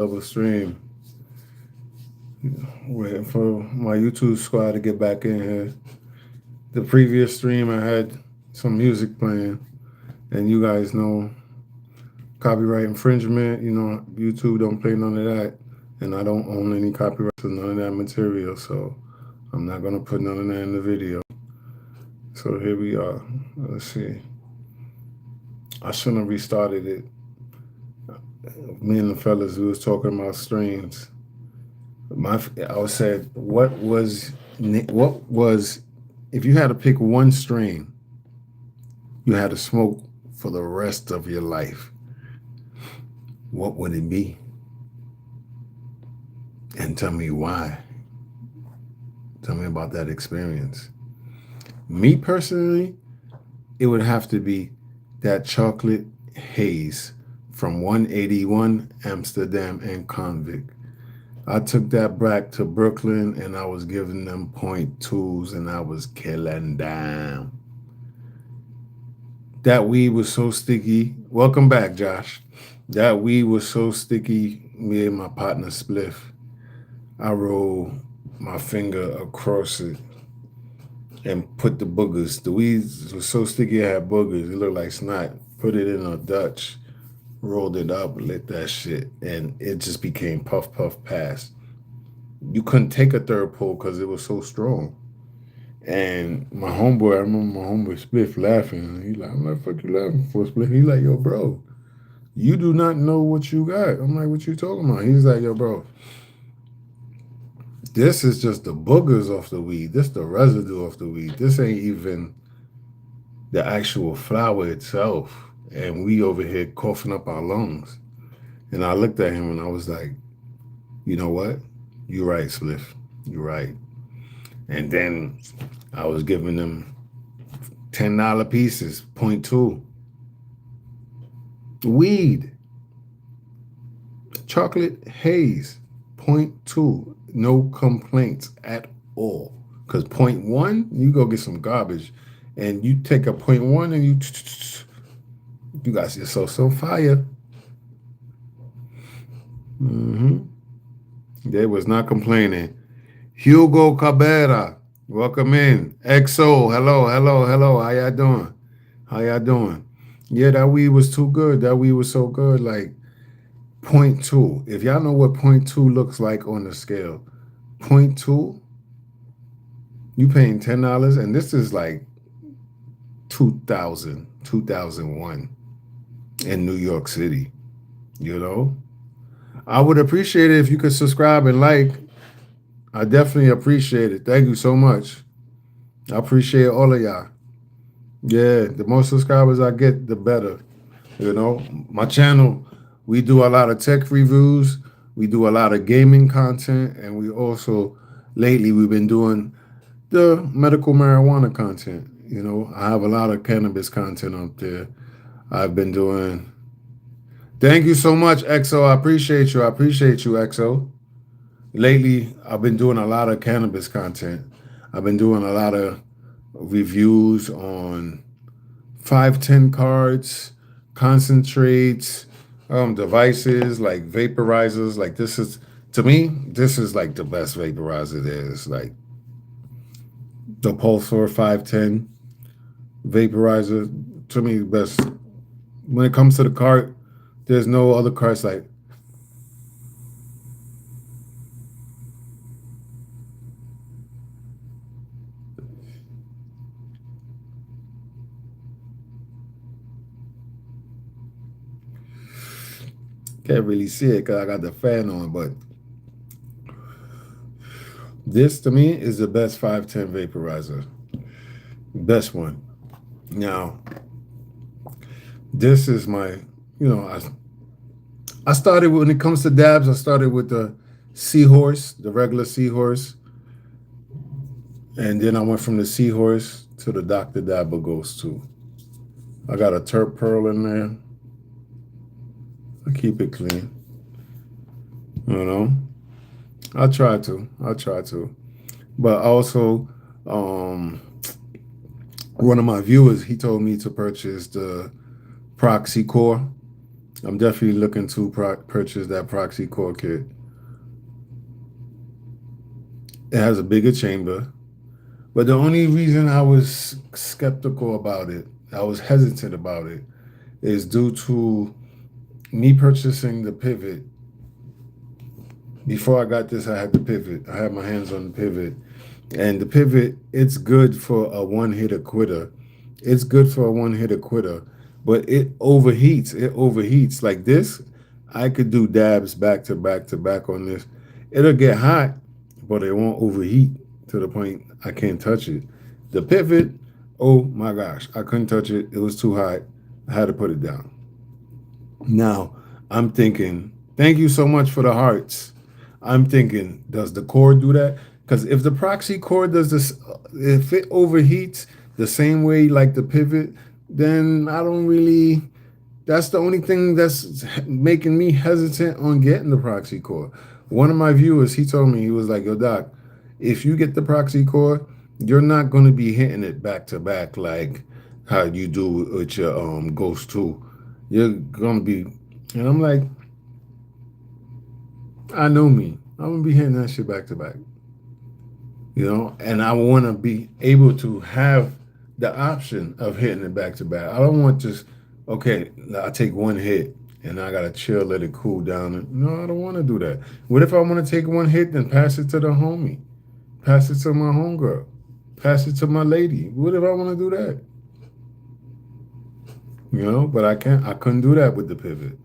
double stream. Waiting for my YouTube squad to get back in here. The previous stream, I had some music playing, and you guys know copyright infringement. YouTube don't play none of that, and I don't own any copyright to none of that material, so I'm not gonna put none of that in the video. So here we are. Let's see. I shouldn't have restarted it. Me and the fellas, we was talking about streams. I said, what was if you had to pick one stream you had to smoke for the rest of your life? What would it be? And tell me why. Tell me about that experience. Me personally, it would have to be that chocolate haze from 181 Amsterdam and Convict. I took that back to Brooklyn and I was giving them point twos and I was killing them. That weed was so sticky. Welcome back, Josh. That weed was so sticky, me and my partner spliff. I rolled my finger across it and put the boogers. The weed was so sticky, it had boogers. It looked like snot. Put it in a Dutch, rolled it up, lit that shit, and it just became puff puff pass. You couldn't take a third pull because it was so strong. And my homeboy, I remember my homeboy Spliff laughing. He like, I'm like, fuck you laughing for, Spliff? He like, yo, bro, you do not know what you got. I'm like, what you talking about? He's like, yo, bro, this is just the boogers off the weed. This the residue off the weed. This ain't even the actual flower itself. And we over here coughing up our lungs. And I looked at him and I was like, you know what? You're right, Spliff. You're right. And then I was giving them $10 pieces, point two. Weed. Chocolate haze, point two. No complaints at all. Because point one, you go get some garbage. And you take a point one and you got yourself some fire. They was not complaining. Hugo Cabrera, welcome in. XO, hello, hello, hello. How y'all doing? How y'all doing? Yeah, that weed was too good. That weed was so good. Like point two. If y'all know what point two looks like on the scale, point two, you paying $10, and this is like 2000, 2001 in New York City. You know, I would appreciate it if you could subscribe and like. I definitely appreciate it. Thank you so much. I appreciate all of y'all. Yeah, the more subscribers I get, the better. My channel, we do a lot of tech reviews, we do a lot of gaming content, and we also, lately, we've been doing the medical marijuana content. I have a lot of cannabis content up there. I've been doing. Thank you so much, XO. I appreciate you. I appreciate you, XO. Lately, I've been doing a lot of cannabis content. I've been doing a lot of reviews on 510 cards, concentrates, devices like vaporizers. Like to me, this is like the best vaporizer there is. Like the Pulsar 510 vaporizer, to me, the best. When it comes to the cart, there's no other carts like. Can't really see it because I got the fan on, but this to me is the best 510 vaporizer. Best one. Now, this is my, I started when it comes to dabs, I started with the Seahorse, the regular Seahorse. And then I went from the Seahorse to the Dr. Dabba Ghost 2. I got a Terp Pearl in there. I keep it clean. I try to. But also, one of my viewers, he told me to purchase the Proxy Core. I'm definitely looking to purchase that proxy core kit. It has a bigger chamber, but the only reason I was skeptical about it, I was hesitant about it, is due to me purchasing the pivot. Before I got this, I had the pivot. I had my hands on the pivot. And the pivot, it's good for a one hitter quitter. It's good for a one hitter quitter, but it overheats. It overheats. Like this, I could do dabs back to back to back on this. It'll get hot, but it won't overheat to the point I can't touch it. The pivot, oh my gosh, I couldn't touch it. It was too hot. I had to put it down. Now, I'm thinking, thank you so much for the hearts. I'm thinking, does the cord do that? Because if the proxy cord does this, if it overheats the same way like the pivot, then I don't really. That's the only thing that's making me hesitant on getting the proxy core. One of my viewers, he told me, he was like, "Yo, Doc, if you get the proxy core, you're not going to be hitting it back to back like how you do with your Ghost 2. You're going to be," and I'm like, I know me. I'm going to be hitting that shit back to back, and I want to be able to have the option of hitting it back to back. I don't want just, okay, I take one hit and I gotta chill, let it cool down. No, I don't want to do that. What if I want to take one hit, then pass it to the homie, pass it to my homegirl, pass it to my lady? What if I want to do that? But I can't. I couldn't do that with the pivot.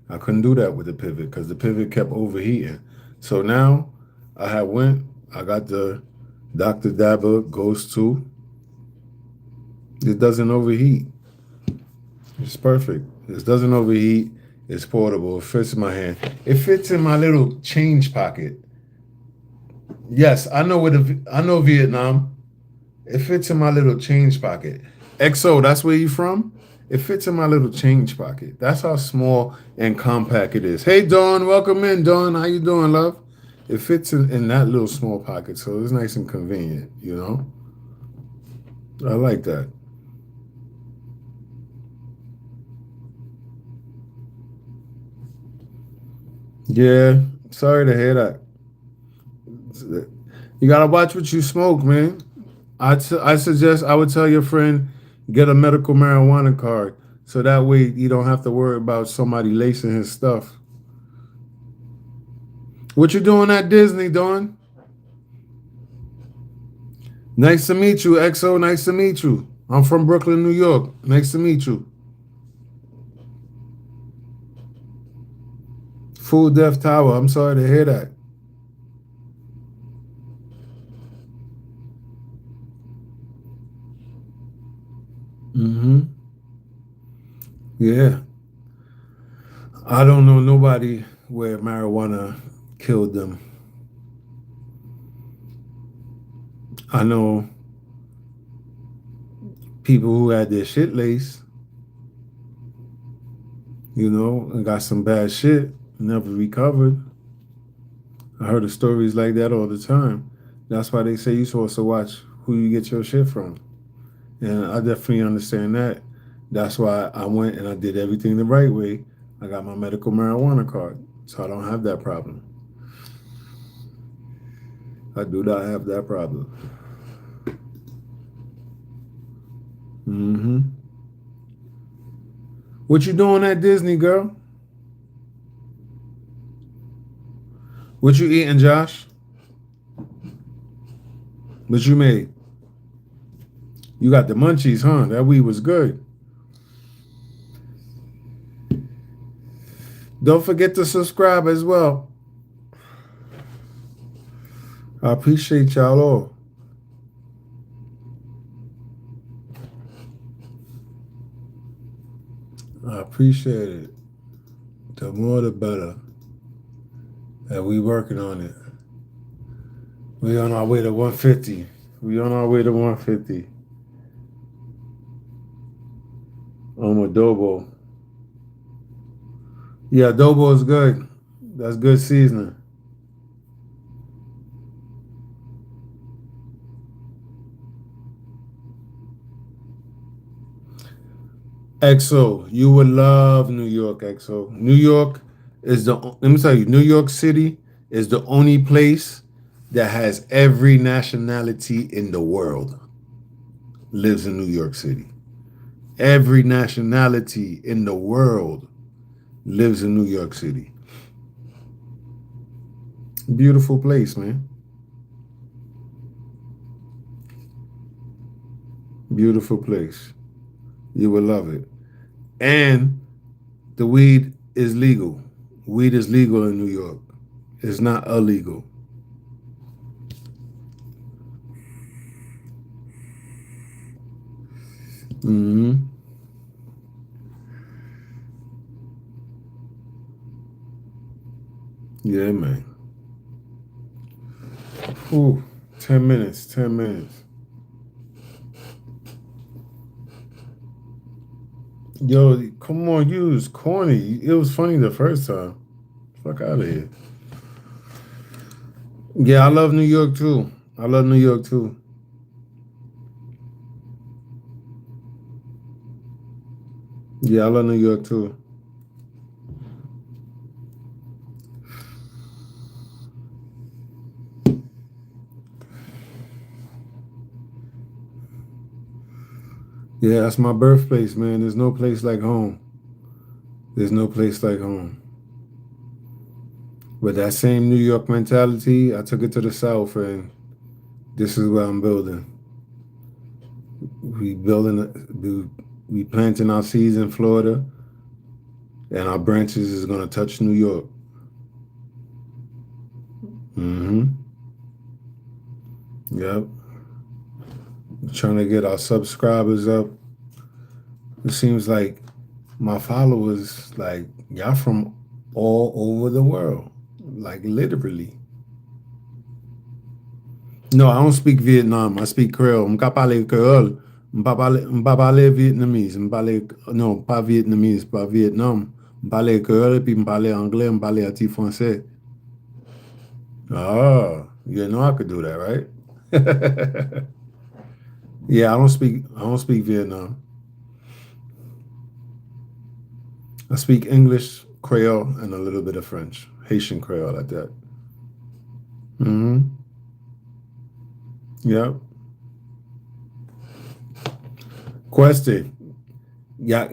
I couldn't do that with the pivot because the pivot kept overheating. So now I got the Dr. Dabber Ghost 2. It doesn't overheat. It's perfect. It doesn't overheat. It's portable. It fits in my hand. It fits in my little change pocket. Yes, I know Vietnam. It fits in my little change pocket. XO, that's where you from? It fits in my little change pocket. That's how small and compact it is. Hey Dawn, welcome in, Dawn. How you doing, love? It fits in that little small pocket, so it's nice and convenient. I like that. Yeah, sorry to hear that. You gotta watch what you smoke, man. I suggest I would tell your friend get a medical marijuana card so that way you don't have to worry about somebody lacing his stuff. What you doing at Disney, Dawn? Nice to meet you, XO. Nice to meet you. I'm from Brooklyn, New York. Nice to meet you. Full Death Tower. I'm sorry to hear that. Mm-hmm. Yeah. I don't know nobody where marijuana killed them. I know people who had their shit laced, and got some bad shit, never recovered. I heard of stories like that all the time. That's why they say you're supposed to watch who you get your shit from. And I definitely understand that. That's why I went and I did everything the right way. I got my medical marijuana card, so I don't have that problem. I do not have that problem. Mm-hmm. What you doing at Disney, girl? What you eating, Josh? What you made? You got the munchies, huh? That weed was good. Don't forget to subscribe as well. I appreciate y'all all. I appreciate it. The more the better. And we working on it. We on our way to 150. We on our way to 150. Adobo. Yeah, adobo is good. That's good seasoning. EXO, you would love New York, EXO. New York is let me tell you, New York City is the only place that has every nationality in the world lives in New York City. Every nationality in the world lives in New York City. Beautiful place, man. Beautiful place. You will love it. And the weed is legal. Weed is legal in New York. It's not illegal. Hmm. Yeah, man. Ooh, 10 minutes, 10 minutes. Yo, come on, you was corny. It was funny the first time. Fuck out of here. Yeah, I love New York too. I love New York too. Yeah, I love New York too. Yeah, that's my birthplace, man. There's no place like home. There's no place like home. But that same New York mentality, I took it to the South, and this is what I'm building. We building, we planting our seeds in Florida, and our branches is gonna touch New York. Mm-hmm. Yep. Trying to get our subscribers up. It seems like my followers, like y'all from all over the world, like literally. No, I don't speak Vietnam. I speak Creole. Je parle Creole. Je parle Vietnamese. Je parle, non, pas Vietnamese, pas Vietnam. Je parle Creole, puis je parle anglais, je parle un petit français. Oh, you know I could do that, right? Yeah, I don't speak Vietnam. I speak English, Creole, and a little bit of French. Haitian Creole like that. Mm-hmm. Yep. Question. Y'all,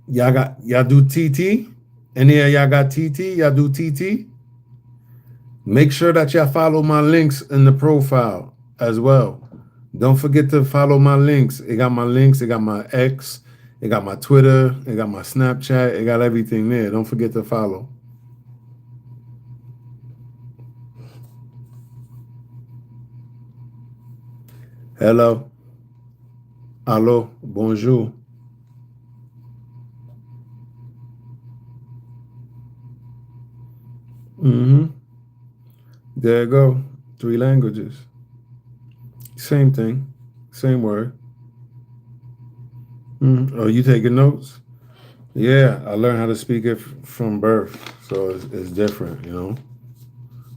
y'all do TT? Any of y'all got TT? Y'all do TT? Make sure that y'all follow my links in the profile as well. Don't forget to follow my links. It got my links. It got my X. It got my Twitter. It got my Snapchat. It got everything there. Don't forget to follow. Hello. Hello. Bonjour. Mm-hmm. There you go. 3 languages. Same thing. Same word. Oh, you taking notes? Yeah, I learned how to speak it from birth, so it's different, you know.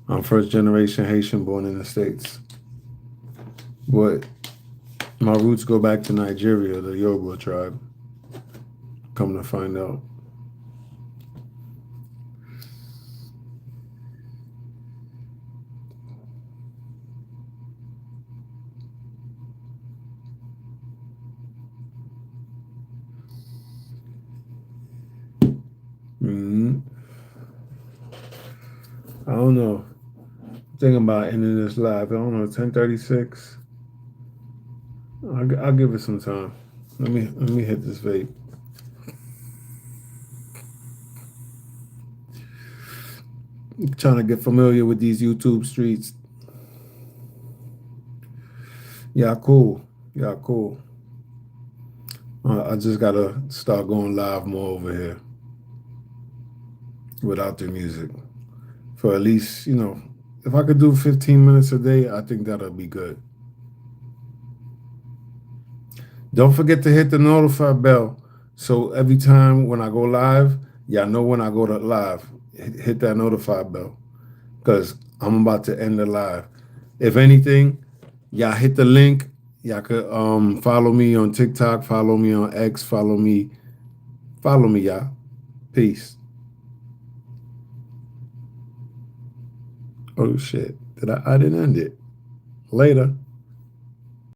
I'm first generation Haitian, born in the States, but my roots go back to Nigeria, the Yoruba tribe. Come to find out. Hmm. I don't know. Thinking about ending this live. I don't know. 10:36. I'll give it some time. Let me hit this vape. Trying to get familiar with these YouTube streets. Yeah, cool. Yeah, cool. I just gotta start going live more over here without the music for at least, if I could do 15 minutes a day, I think that'll be good. Don't forget to hit the notify bell so every time when I go live, y'all know when I go to live. Hit that notify bell because I'm about to end the live. If anything, y'all hit the link. Y'all could follow me on TikTok, follow me on X, follow me Follow me, y'all. Peace. Oh shit. I didn't end it. Later.